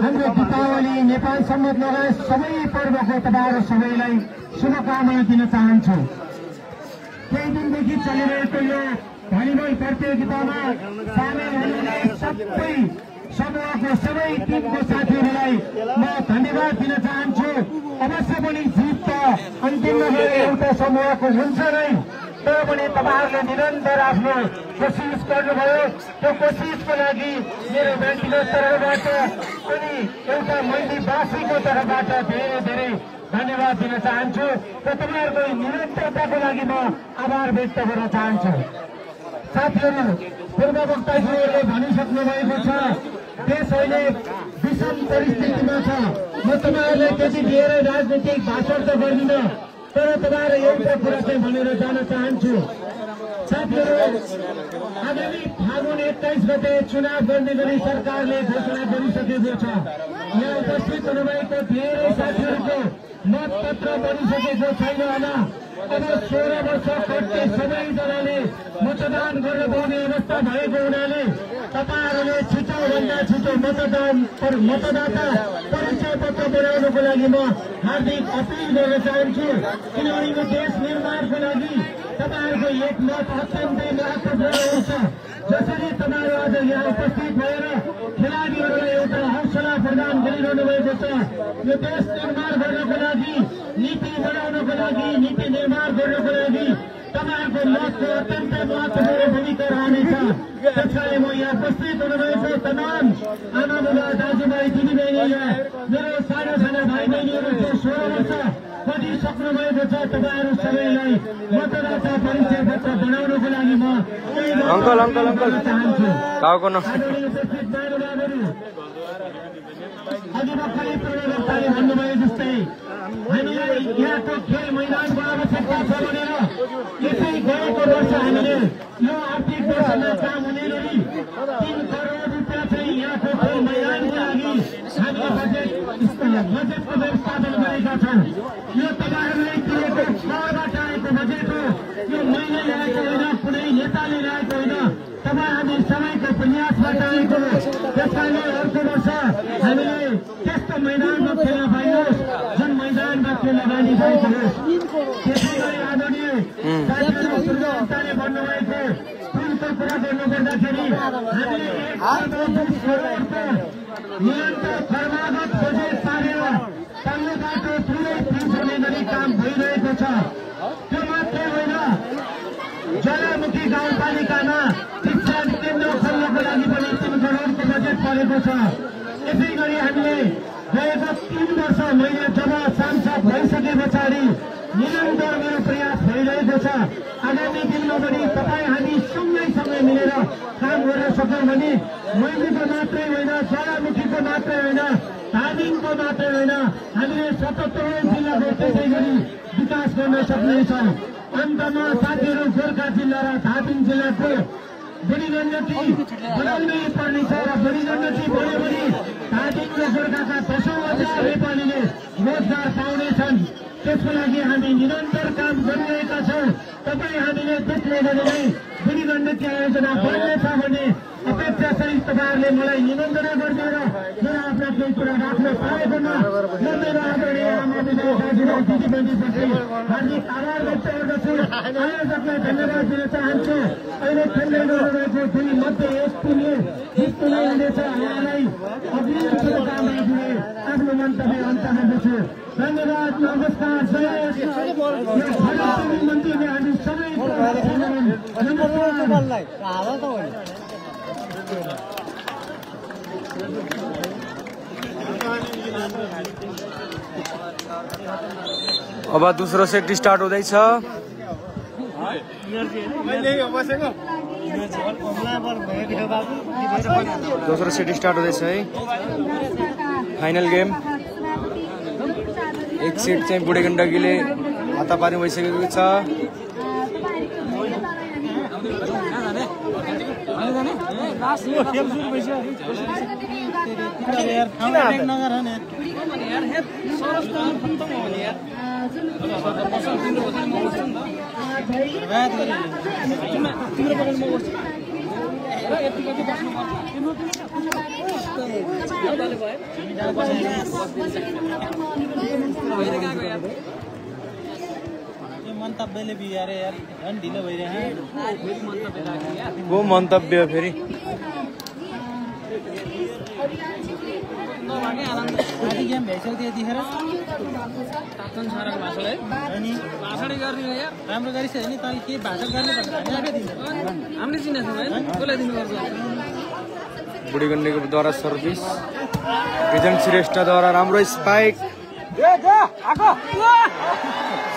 हाम्रो दीपावली नेपाल सम्मत लगायत सबै पर्वको तपाईँहरू सबैलाई शुभकामना दिन चाहन्छु केही दिनदेखि चलिरहेको यो भलिबल प्रतियोगितामा सामेल हुनुलाई सबै समूहको सबै टिमको साथीहरूलाई म धन्यवाद दिन चाहन्छु। अवश्य पनि जित त अन्तिममा गएर एउटा समूहको हुन्छ नै, तर पनि तपाईँहरूले निरन्तर आफ्नो कोसिस गर्नुभयो। त्यो कोसिसको लागि मेरो व्यक्तिगत तर्फबाट अनि एउटा मण्डीवासीको तर्फबाट धेरै धेरै धन्यवाद दिन चाहन्छु र तपाईँहरूको निरन्तरताको लागि म आभार व्यक्त गर्न चाहन्छु। साथीहरू, पूर्व वक्ताजीहरूले भनिसक्नु भएको छ देश अहिले विषम परिस्थितिमा छ। म तपाईँहरूलाई त्यति धेरै राजनीतिक भाषण त गर्दिनँ, तर तपाईँहरू एउटा कुरा चाहिँ भनेर जान चाहन्छु। साथीहरू, आगामी फागुन 21 गते चुनाव गर्ने गरी सरकारले घोषणा गरिसकेको छ। यहाँ उपस्थित हुनुभएको धेरै साथीहरूको मतपत्र बनिसकेको छैन होला। अब 16 वर्ष कट्टे सबैजनाले मतदान गर्न पाउने अवस्था भएको हुनाले तपाईँहरूले छिटोभन्दा छिटो मतदाता परिचय पत्र बनाउनको लागि म हार्दिक अपिल गर्न चाहन्छु। किनभने यो देश निर्माणको लागि तपाईँहरूको एक मत अत्यन्तै महत्त्वपूर्ण हुन्छ। जसरी तपाईँहरू आज यहाँ उपस्थित भएर खेलाडीहरूलाई एउटा हौसला प्रदान गरिरहनु भएको छ, यो देश निर्माण गर्नको लागि, नीति बनाउनको लागि, नीति निर्माण गर्नको लागि तपाईँहरूको मतको अत्यन्तै महत्त्वपूर्ण भूमिका रहनेछ। त्यसकारण म यहाँ उपस्थित हुनुभएको तमाम आमा बुबा दाजुभाइ दिदीबहिनीलाई, मेरो साना साना भाइ बहिनीहरू जो 16 वर्ष पढिसक्नु भएको छ, तपाईँहरू सबैलाई मतदाता परिचय पत्र बनाउनको लागि म अंकल चाहन्छु। आदरणीय उपस्थित महानुभावहरू, अघि भर्खरै पूर्ववक्ताले भन्नुभयो जस्तै हामीलाई यहाँको खेल मैदानको आवश्यकता छ भनेर यसै गएको वर्ष हामीले यो आर्थिक वर्षमा काम हुने गरी 3 करोड रुपियाँ चाहिँ यहाँको खेल मैदानको लागि हामीले बजेटको व्यवस्थापन गरेका छौँ। यो तपाईँहरूले दिएको छबाट आएको बजेट हो। यो मैले ल्याएको होइन, कुनै नेताले ल्याएको होइन, तपाईँ हामी सबैको प्रयासबाट आएको हो। त्यसकारणले अर्को वर्ष हामीले त्यस्तो मैदानमा खेल्न पाइयोस् जुन मैदानमा खेल लगानी भएको होस्। त्यसै गरी आदरणीय साथीहरू, पूर्ववक्ताले भन्नुभएको पुलको कुरा गर्नुपर्दाखेरि हामीले 1 करोड 20 करोडको निरन्तर कर्मागत बजेट पारेर तल्लो बाटो पुरै फिस हुने गरी काम भइरहेको छ। त्यो मात्रै होइन, ज्वालामुखी गाउँपालिकामा शिक्षा केन्द्र खोल्नको लागि पनि 3 करोडको बजेट परेको छ। यसै गरी हामीले गएको 3 वर्ष मैले जब सांसद भइसके पछाडि निरन्तर मेरो प्रयास भइरहेको छ। आगामी दिनमा पनि तपाईँ हामी सँगै मिलेर काम गर्न सक्यौँ भने मैलीको मात्रै होइन, ज्वालामुखीको मात्रै होइन, धादिङको मात्रै होइन, हामीले 77 जिल्लाको त्यसै गरी विकास गर्न सक्नेछौँ। अन्तमा साथीहरू, गोर्खा जिल्ला र धादिङ जिल्लाको बुढी गण्डकी बनाउनै पर्नेछ र बुढी गण्डकी बढ्यो भने धादिङ र गोर्खाका 10,000 नेपालीले रोजगार पाउनेछन्। त्यसको लागि हामी निरन्तर काम गरिरहेका छौँ। तपाईँ हामीले देख्ने गरी नै बुढी गण्डकी आयोजना बढ्नेछ भन्ने अपेक्षा सहित तपाईँहरूले मलाई निमन्त्रणा गरिदिएर मेरो आफ्ना केही कुरा राख्न पाएकोमा म मेरो आदरणीय आमा बुबा दाजुभाइ दिदीबहिनीप्रति हार्दिक आभार व्यक्त गर्दछु। आयोजकलाई धन्यवाद दिन चाहन्छु। अहिले खेल्दै गर्नुभएको दुईमध्ये एक टिमले जित तुल्याइनेछ। उहाँलाई अग्रिम शुभकामना दिने आफ्नो मन्तव्य अन्त गर्दछु। धन्यवाद, नमस्कार, जय मन्त्रीले हामी सबैको अब दूसरो सेट स्टार्ट हुँदैछ। दोस्रो सेट स्टार्ट हुँदैछ है। Final game. एक सेट चाहिँ बुढी गण्डकीले हातापारी भइसकेको छ। मन्तव्यले बिगारे यार, झन् ढिलो भइरहेको। को मन्तव्य फेरि? रियान चिप्ली आधी गेम भइसक्यो त्यतिखेर संयोग गर्नुभएको छ। तातन साराको भाषाले अनि भाषणै गर्ने हो यार राम्रो गरिस् नि तँ के भाषण गर्ने भनेर आफै दिन्छ हामीले चिनेको छौँ हैन कसलाई दिनुपर्छ बुढीगण्डकीद्वारा सर्भिस विजन श्रेष्ठद्वारा राम्रो स्पाइक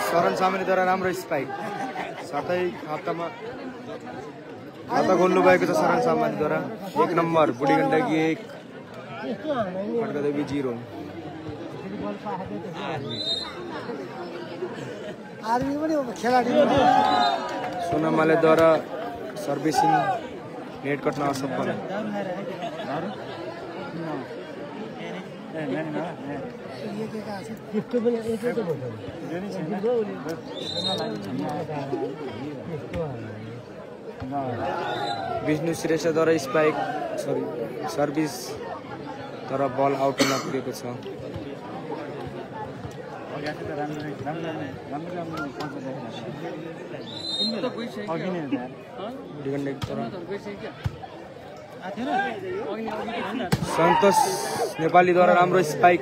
शरण सामानीद्वारा राम्रो स्पाइक साथै खाता खोल्नु भएको छ शरण सामानीद्वारा 1 नम्बर बुढीगण्डकी 1 खड्कादेवी 0 आर्मी पनि खेलाडी सोनामालेद्वारा सर्भिसिङ नेट कट्न असफल विष्णु श्रेष्ठद्वारा स्पाइक सर्भिस तर बल आउट हुन पुगेको छ सन्तोष नेपालीद्वारा राम्रो स्पाइक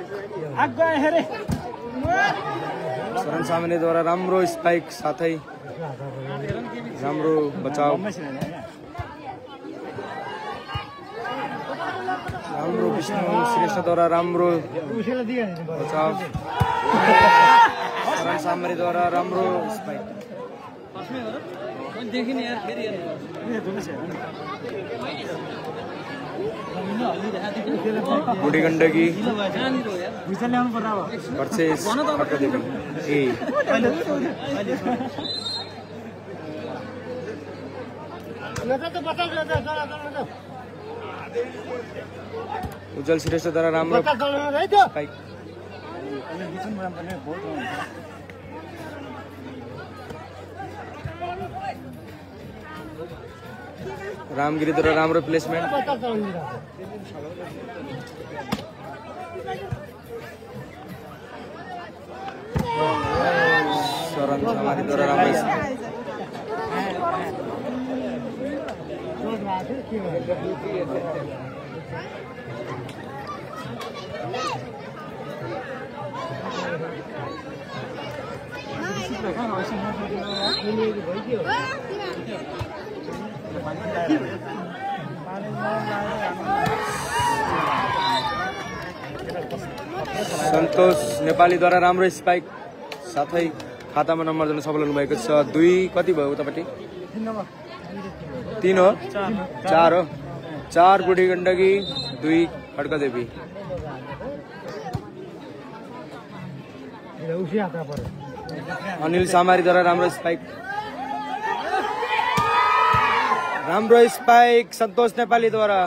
शरण सामानीद्वारा राम्रो स्पाइक साथै राम्रो बचाव राम्रो विष्णु श्रेष्ठद्वारा राम्रो बचाव शरण सामानीद्वारा राम्रो स्पाइक बुढीगण्डकी वर्सेस खड्कादेवी ए उज्जवल श्रेष्ठद्वारा राम्रो स्पाइक रामगिरीद्वारा राम्रो प्लेसमेन्ट शरण सामानीद्वारा राम्रो सन्तोष नेपालीद्वारा राम्रो स्पाइक साथै खातामा नम्बर दिन सफल हुनुभएको छ 2 कति भयो उतापट्टि 3 हो 4 हो 4 बुढीगण्डकी 2 खड्कादेवी अनिल सामारीद्वारा राम्रो स्पाइक सन्तोष नेपालीद्वारा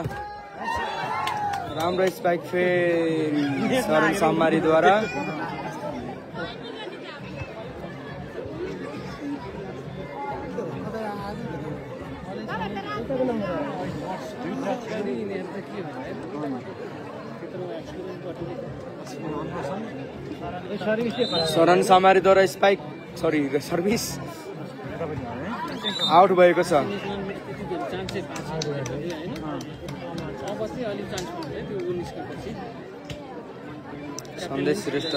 राम्रो स्पाइक फेरि शरण सामारीद्वारा शरण सामारीद्वारा स्पाइक सर्भिस आउट भएको छ सन्देश श्रेष्ठ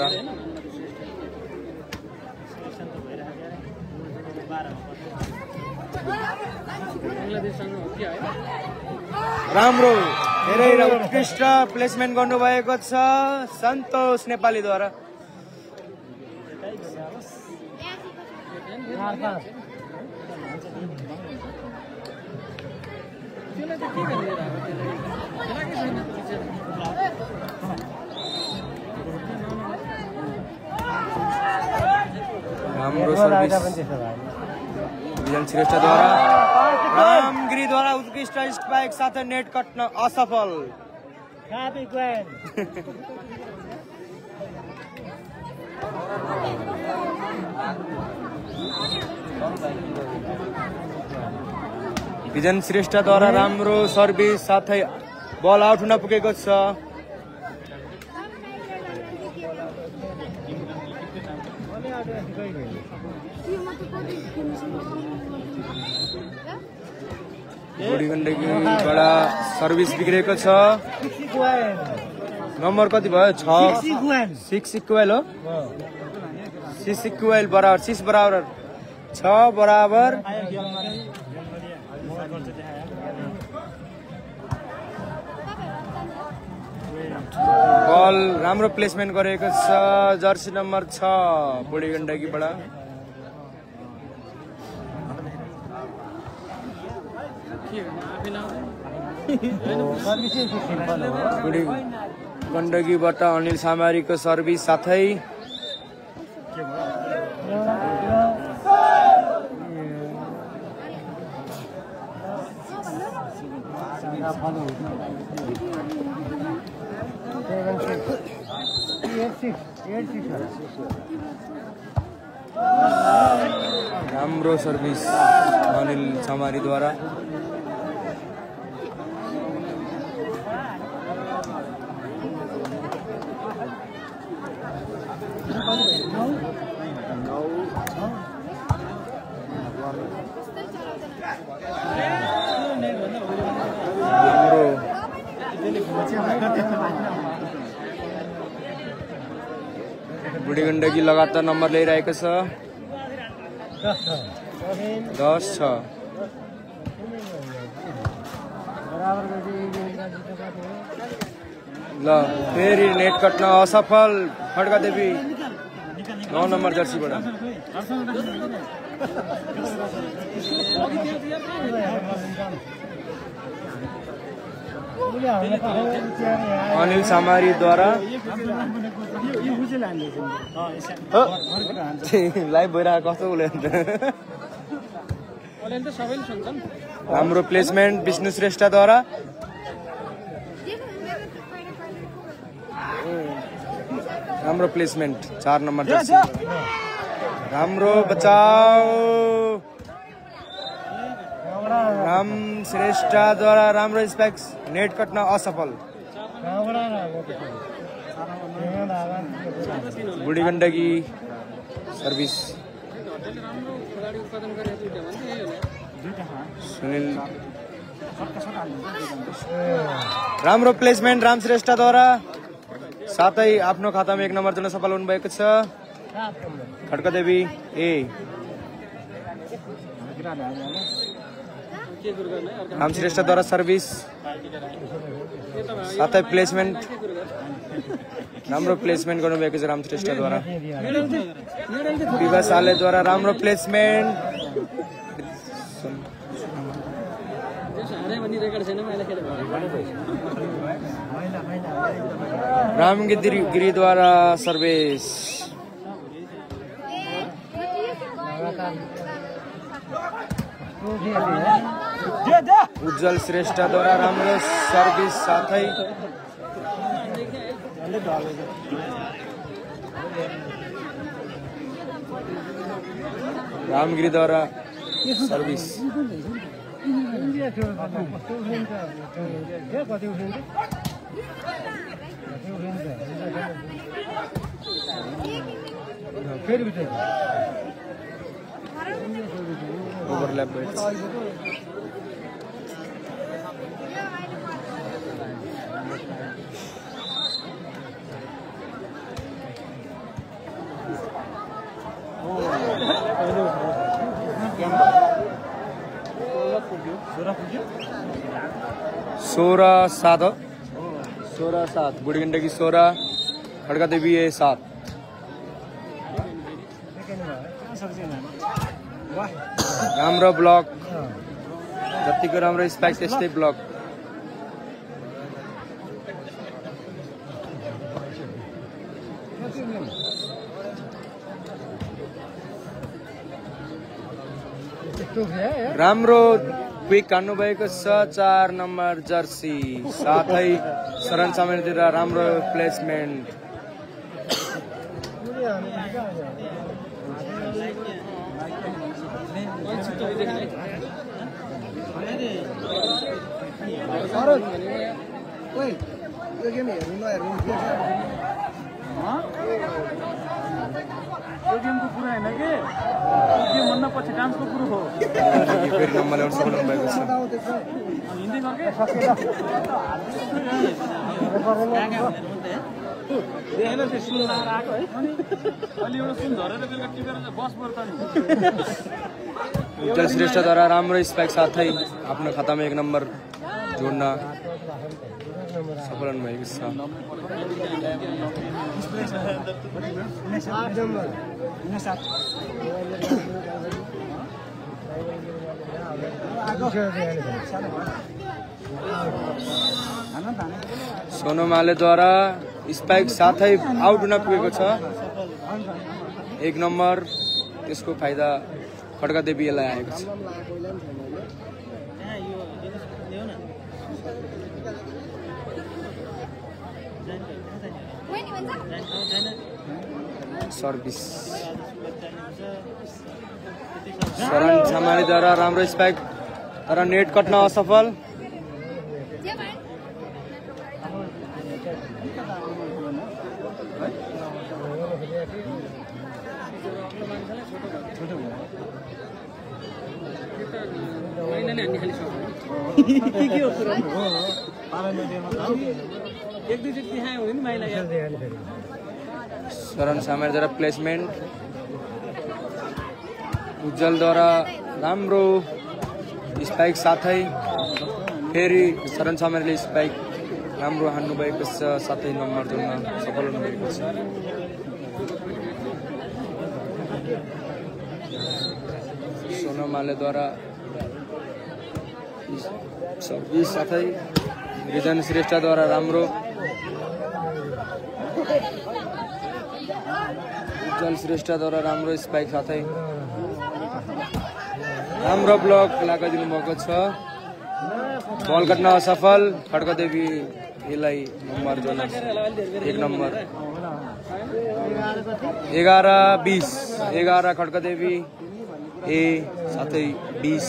राम्रो धेरै उत्कृष्ट प्लेसमेन्ट गर्नुभएको छ सन्तोष नेपालीद्वारा राम्रो सर्भिस विजन श्रेष्ठद्वारा रामगिरीद्वारा उत्कृष्ट स्ट्राइक साथै नेट कट्न असफल विजन श्रेष्ठद्वारा राम्रो सर्भिस साथै बल आउट हुन पुगेको छ बुढीगण्डकीबाट सर्भिस बिग्रेको छ नम्बर कति भयो 6 इक्वल हो 6 इक्वल बराबर 6 बराबर 6 बराबर बल राम्रो प्लेसमेन्ट गरेको छ जर्सी नम्बर 6 बुढी गण्डकीबाट बुढी गण्डकीबाट अनिल सामारीको सर्भिस साथै राम्रो सर्भिस अनिल सामारीद्वारा बुढी गण्डकी लगातार नम्बर ल्याइरहेको छ 10-6 ल फेरि नेट कट्न असफल खड्का देवी 9 नम्बर जर्सीबाट अनिल सामारीद्वारा लाइभ भइरहेको कस्तो उसले राम्रो प्लेसमेन्ट विष्णु श्रेष्ठद्वारा राम्रो प्लेसमेन्ट 4 नम्बर जर्सी राम्रो बचाउ राम श्रेष्ठद्वारा राम्रो स्पेक्स नेट कट्न असफल बुढी गण्डकी सर्भिस सुनिल राम्रो प्लेसमेन्ट राम श्रेष्ठद्वारा साथै आफ्नो खातामा 1 नम्बर जोड्न सफल हुनुभएको छ खड्कादेवी ए राम श्रेष्ठद्वारा सर्भिस साथै प्लेसमेन्ट राम्रो प्लेसमेन्ट गर्नुभएको छ राम श्रेष्ठद्वारा विभा सालेद्वारा राम्रो प्लेसमेन्ट राम गिरीद्वारा सर्भिस उज्जवल श्रेष्ठद्वारा राम्रो सर्भिस साथै रामगिरीद्वारा सर्भिस ओभरल्याप भयो सोह्र सात बुढी गण्डकी 16 खड्कादेवी 7 राम्रो ब्लक जतिको राम्रो स्पाइक त्यस्तै ब्लक राम्रो क्विक हान्नु भएको छ 4 नम्बर जर्सी साथै शरण सामेलतिर राम्रो प्लेसमेन्ट गेमको कुरा हैन के गेम भन्दा पछि डान्सको कुरो हो फेरि नम्बर ल्याउन सफल हुनुभएको छ हिन्दी गर्के देखेन त्यो सुन लाएर आएको है अनि अलि एउटा सुन झरेर बेलुका टिपेर बस पर्छ नि उज्जवल श्रेष्ठद्वारा राम्रो स्पाइक साथै आफ्नो खातामा 1 नम्बर जोड्न सफल हुनुभएको छ सोनोमालेद्वारा स्पाइक साथै आउट हुन पुगेको छ 1 नम्बर त्यसको फाइदा खड्का देवीलाई आएको छ सर्भिस शरण छामालीद्वारा राम्रो स्पाइक तर नेट कट्न असफल शरण छामालीद्वारा प्लेसमेन्ट उज्जवलद्वारा राम्रो स्पाइक साथै फेरि शरण छामालीले स्पाइक राम्रो हान्नु भएको छ साथै नम्बर जोड्न सफल हुनुभएको छ सोनोमालेद्वारा सर्भिस साथै रिजन श्रेष्ठद्वारा राम्रो उज्जवल श्रेष्ठद्वारा राम्रो स्पाइक साथै राम्रो ब्लक लगाइदिनु भएको छ बल काट्न असफल खड्का देवी यसलाई नम्बर जोड्न 1 नम्बर 11-20 खड्का देवी ए साथै 20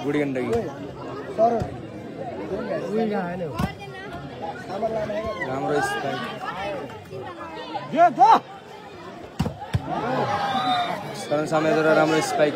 गुडी गण्डकी राम्रो स्पाइक शरण छामालीद्वारा राम्रो स्पाइक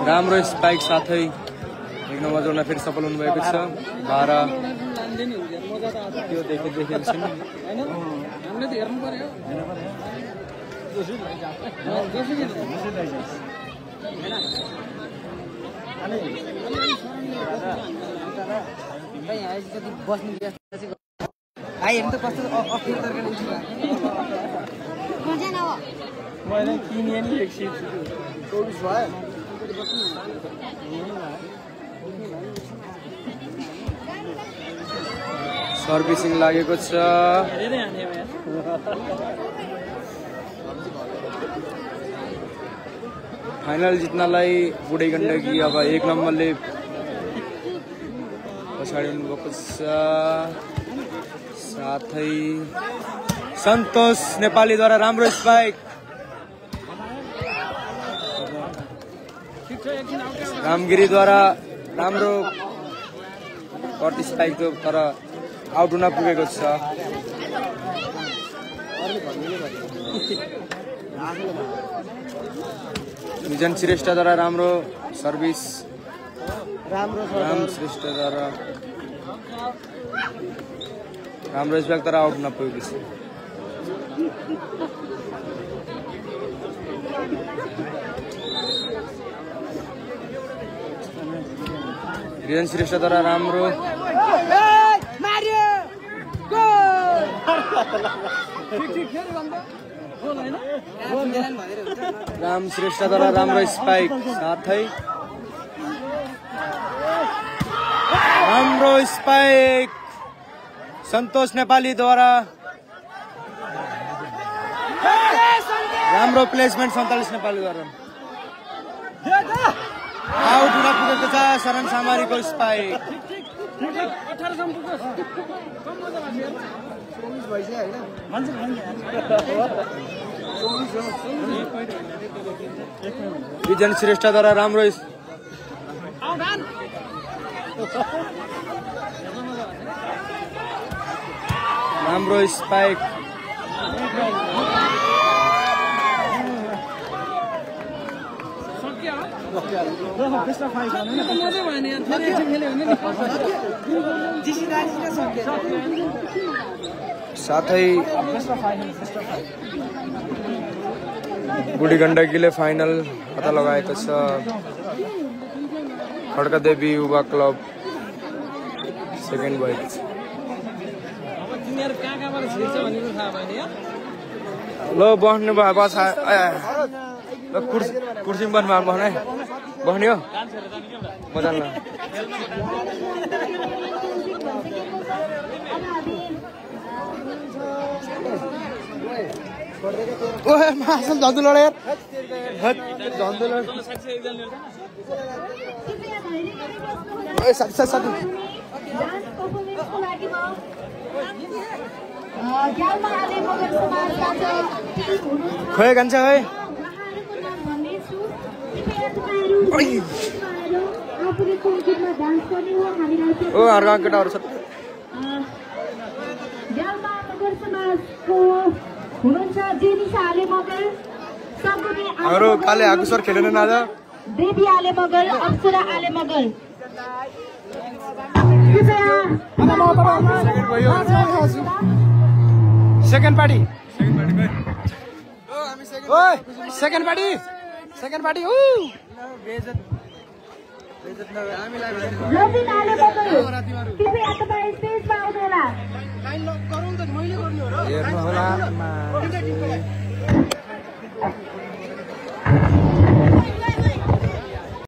राम्रो स्पाइक साथै 1 नम्बर जोड्न फेरि सफल हुनुभएको छ 12 त्यो देखेको छैन हामीले त हेर्नु पर्यो सर्भिसिङ लागेको छ फाइनल जित्नलाई बुढी गण्डकी अब 1 नम्बरले पछाडि हुनुभएको छ साथै सन्तोष नेपालीद्वारा राम्रो स्पाइक रामगिरीद्वारा राम्रो कट स्पाइक थियो तर आउट हुन पुगेको छ विजन श्रेष्ठद्वारा राम्रो सर्भिस राम श्रेष्ठद्वारा राम्रो स्पाइक तर आउट हुन पुगेको छ विजन श्रेष्ठद्वारा राम्रो राम श्रेष्ठद्वारा राम्रो स्पाइक साथै राम्रो स्पाइक सन्तोष नेपालीद्वारा राम्रो प्लेसमेन्ट 47 नेपालीद्वारा आउट हुन पुगेको छ शरण सामारीको स्पाइक विजन श्रेष्ठद्वारा राम्रो स्पाइक साथै बुढी गण्डकीले फाइनल पत्ता लगाएको छ खड्कादेवी युवा क्लब सेकेन्ड भएको छ ल बस्नु भयो बस कुर्सी बन्नु बस्ने बस्ने हो मजा ओए मासम झन्डु लड यार झन्डु लड ओए साथी खोइ गान्छ है ओ अर्का केटाहरू छ हाम्रो काले आकुसर खेलेन न आज देवी आले मगर अप्सरा आले मगर सेकेन्ड पार्टी रवि आले मगर कृपया